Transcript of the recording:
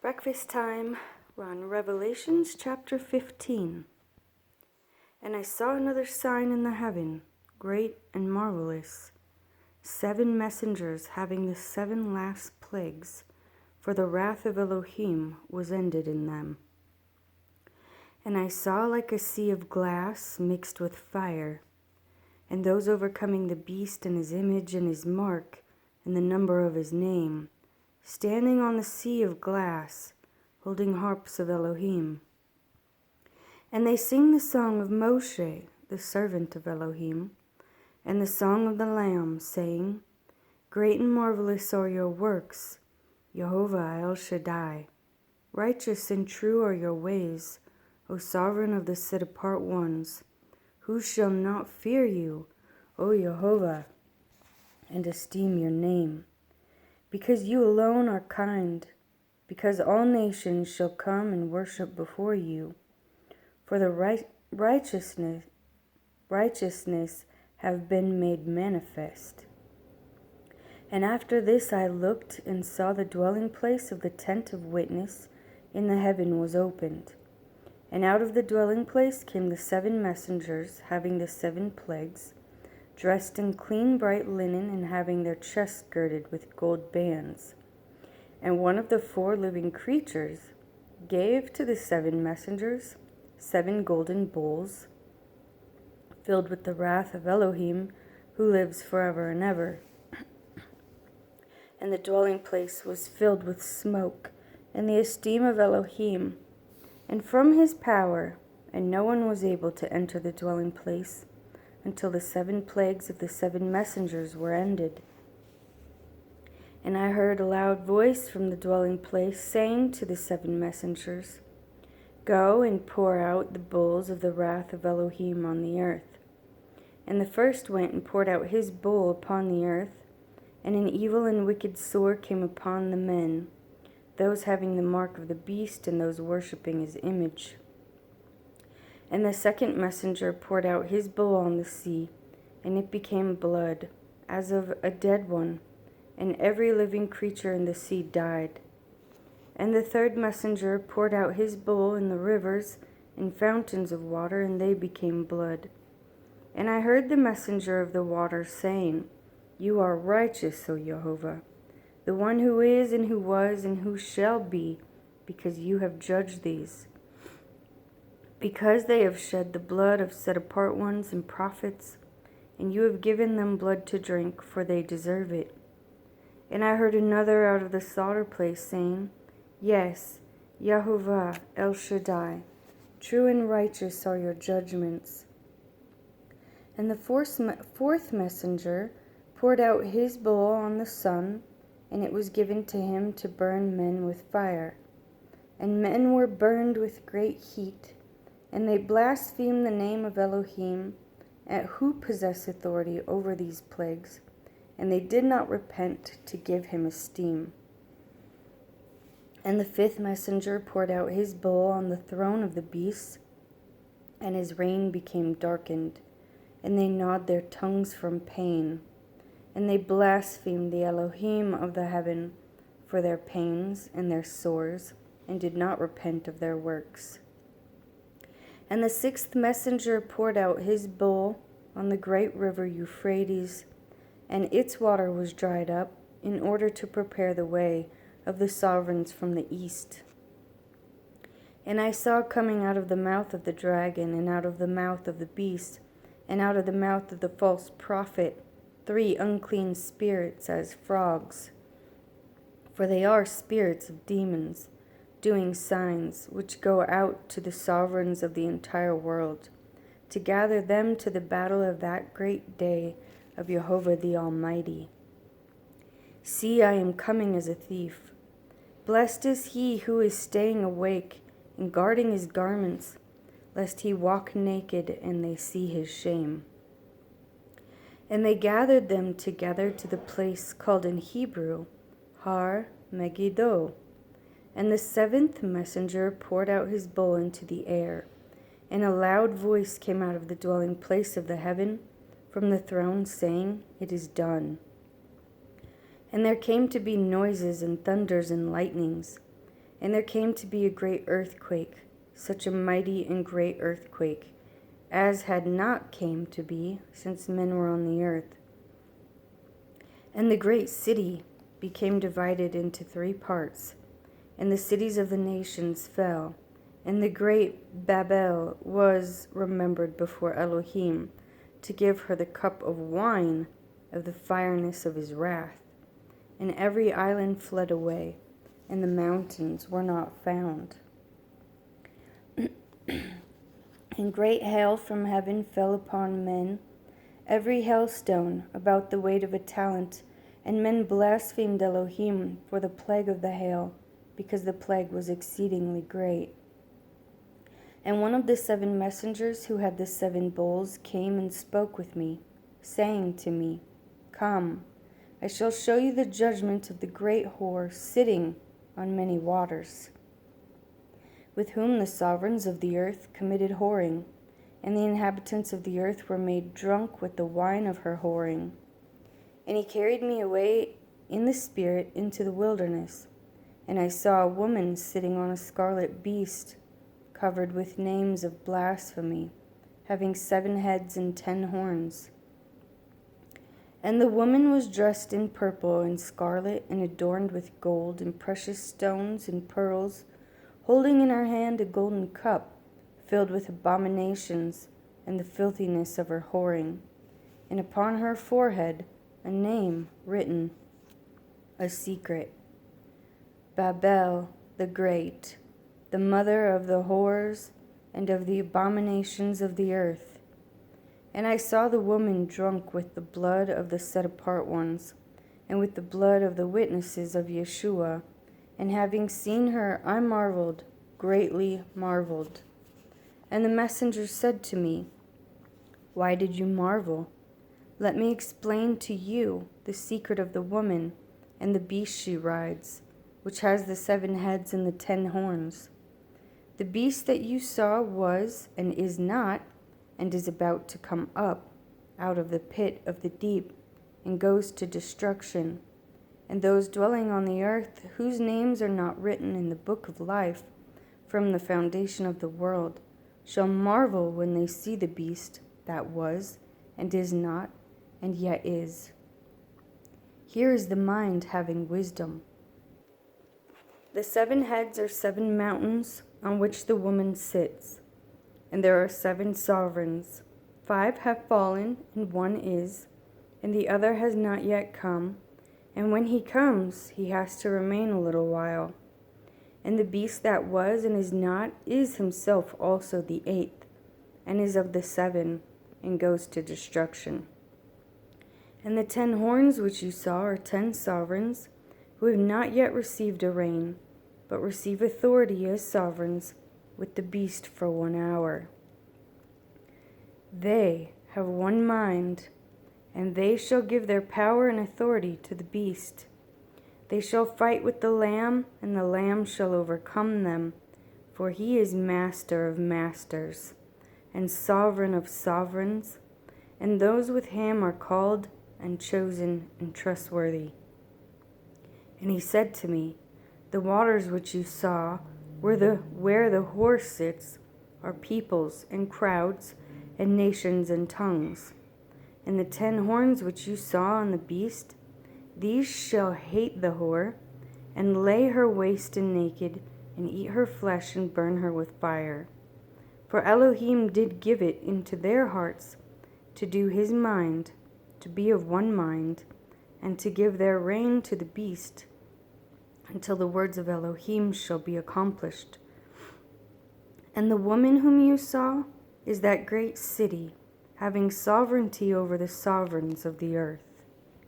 Breakfast time. We're on Revelations chapter 15. And I saw another sign in the heaven, great and marvelous, 7 messengers having the 7 last plagues, for the wrath of Elohim was ended in them. And I saw like a sea of glass mixed with fire, and those overcoming the beast and his image and his mark and the number of his name, standing on the sea of glass, holding harps of Elohim. And they sing the song of Moshe, the servant of Elohim, and the song of the Lamb, saying, Great and marvelous are your works, Jehovah El Shaddai. Righteous and true are your ways, O sovereign of the set-apart ones. Who shall not fear you, O Jehovah, and esteem your name? Because you alone are kind, because all nations shall come and worship before you. For the righteousness have been made manifest. And after this I looked and saw the dwelling place of the tent of witness in the heaven was opened. And out of the dwelling place came the 7 messengers having the 7 plagues, dressed in clean bright linen and having their chests girded with gold bands. And one of the 4 living creatures gave to the 7 messengers 7 golden bowls filled with the wrath of Elohim, who lives forever and ever. And the dwelling place was filled with smoke and the esteem of Elohim, and from his power, and no one was able to enter the dwelling place until the 7 plagues of the 7 messengers were ended. And I heard a loud voice from the dwelling place saying to the 7 messengers, Go and pour out the bowls of the wrath of Elohim on the earth. And the first went and poured out his bowl upon the earth, and an evil and wicked sore came upon the men, those having the mark of the beast and those worshipping his image. And the second messenger poured out his bowl on the sea, and it became blood, as of a dead one, and every living creature in the sea died. And the third messenger poured out his bowl in the rivers and fountains of water, and they became blood. And I heard the messenger of the water saying, You are righteous, O Jehovah, the one who is and who was and who shall be, because you have judged these. Because they have shed the blood of set-apart ones and prophets, and you have given them blood to drink, for they deserve it. And I heard another out of the slaughter place saying, Yes, Yehovah El Shaddai, true and righteous are your judgments. And the fourth messenger poured out his bowl on the sun, and it was given to him to burn men with fire. And men were burned with great heat, and they blasphemed the name of Elohim, at who possessed authority over these plagues, and they did not repent to give him esteem. And the 5th messenger poured out his bowl on the throne of the beast, and his reign became darkened, and they gnawed their tongues from pain, and they blasphemed the Elohim of the heaven for their pains and their sores, and did not repent of their works. And the 6th messenger poured out his bowl on the great river Euphrates, and its water was dried up, in order to prepare the way of the sovereigns from the east. And I saw coming out of the mouth of the dragon, and out of the mouth of the beast, and out of the mouth of the false prophet, 3 unclean spirits as frogs. For they are spirits of demons, doing signs, which go out to the sovereigns of the entire world, to gather them to the battle of that great day of Jehovah the Almighty. See, I am coming as a thief. Blessed is he who is staying awake and guarding his garments, lest he walk naked and they see his shame. And they gathered them together to the place called in Hebrew Har Megiddo. And the 7th messenger poured out his bowl into the air, and a loud voice came out of the dwelling place of the heaven from the throne, saying, It is done. And there came to be noises and thunders and lightnings, And there came to be a great earthquake, such a mighty and great earthquake, as had not came to be since men were on the earth. And the great city became divided into 3 parts, and the cities of the nations fell. And the great Babel was remembered before Elohim, to give her the cup of wine of the fireness of his wrath. And every island fled away, and the mountains were not found. And great hail from heaven fell upon men, every hailstone about the weight of a talent, and men blasphemed Elohim for the plague of the hail, because the plague was exceedingly great. And one of the 7 messengers who had the 7 bowls came and spoke with me, saying to me, Come, I shall show you the judgment of the great whore sitting on many waters, with whom the sovereigns of the earth committed whoring, and the inhabitants of the earth were made drunk with the wine of her whoring. And he carried me away in the spirit into the wilderness, and I saw a woman sitting on a scarlet beast, covered with names of blasphemy, having 7 heads and 10 horns. And the woman was dressed in purple and scarlet, and adorned with gold and precious stones and pearls, holding in her hand a golden cup filled with abominations and the filthiness of her whoring, and upon her forehead a name written, a secret: Babel the Great, the mother of the whores and of the abominations of the earth. And I saw the woman drunk with the blood of the set-apart ones, and with the blood of the witnesses of Yeshua. And having seen her, I marveled, greatly marveled. And the messenger said to me, Why did you marvel? Let me explain to you the secret of the woman and the beast she rides, which has the 7 heads and the 10 horns. The beast that you saw was and is not, and is about to come up out of the pit of the deep, and goes to destruction. And those dwelling on the earth, whose names are not written in the book of life from the foundation of the world, shall marvel when they see the beast that was, and is not, and yet is. Here is the mind having wisdom. The 7 heads are 7 mountains on which the woman sits, and there are 7 sovereigns. 5 have fallen, and 1 is, and the other has not yet come. And when he comes, he has to remain a little while. And the beast that was and is not is himself also the 8th, and is of the 7, and goes to destruction. And the 10 horns which you saw are 10 sovereigns, who have not yet received a reign, but receive authority as sovereigns with the beast for 1 hour. They have 1 mind, and they shall give their power and authority to the beast. They shall fight with the Lamb, and the Lamb shall overcome them, for he is master of masters, and sovereign of sovereigns, and those with him are called and chosen and trustworthy. And he said to me, The waters which you saw, where the whore sits, are peoples and crowds and nations and tongues. And the 10 horns which you saw on the beast, these shall hate the whore, and lay her waste and naked, and eat her flesh and burn her with fire. For Elohim did give it into their hearts to do his mind, to be of 1 mind, and to give their reign to the beast, until the words of Elohim shall be accomplished. And the woman whom you saw is that great city, having sovereignty over the sovereigns of the earth.